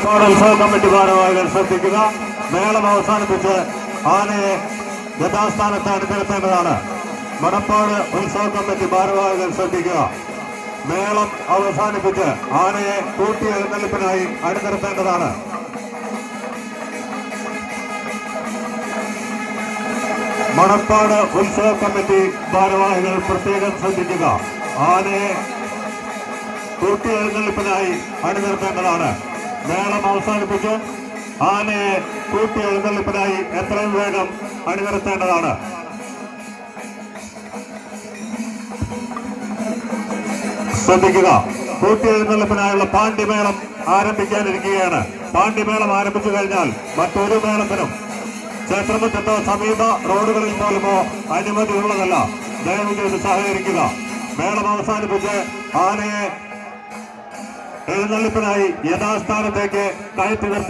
ഉത്സവ കമ്മിറ്റി ഭാരവാഹികൾ ശ്രദ്ധിക്കുക. മേളം അവസാനിപ്പിച്ച് ആനയെ യഥാസ്ഥാനത്ത് അണിനിരത്തേണ്ടതാണ്. മണപ്പാട് ഉത്സവ കമ്മിറ്റി ഭാരവാഹികൾ ശ്രദ്ധിക്കുക. മേളം അവസാനിപ്പിച്ച് ആനയെ കൂട്ടി എഴുന്നള്ളിപ്പിനായി അണിനിരത്തേണ്ടതാണ്. മണപ്പാട് ഉത്സവ കമ്മിറ്റി ഭാരവാഹികൾ പ്രത്യേകം ശ്രദ്ധിക്കുക. ആനയെ കൂട്ടി എഴുന്നള്ളിപ്പിനായി അണിനിരത്തേണ്ടതാണ്. മേളം അവസാനിപ്പിച്ച് ആനയെ കൂട്ടി എഴുന്നള്ളിപ്പിനായി എത്രയും വേഗം അണിനിരത്തേണ്ടതാണ്. ശ്രദ്ധിക്കുക. കൂട്ടി എഴുന്നള്ളിപ്പിനായുള്ള പാണ്ഡിമേളം ആരംഭിക്കാനിരിക്കുകയാണ്. പാണ്ഡിമേളം ആരംഭിച്ചു കഴിഞ്ഞാൽ മറ്റൊരു മേളത്തിനും ക്ഷേത്രമുറ്റത്തോ സമീപ റോഡുകളിൽ പോലുമോ അനുമതിയുള്ളതല്ല. ദയവ് ചെയ്ത് സഹകരിക്കുക. മേളം അവസാനിപ്പിച്ച് ആനയെ എഴുന്നള്ളിപ്പിനായി യഥാസ്ഥാനത്തേക്ക് കയറ്റി നിർത്താൻ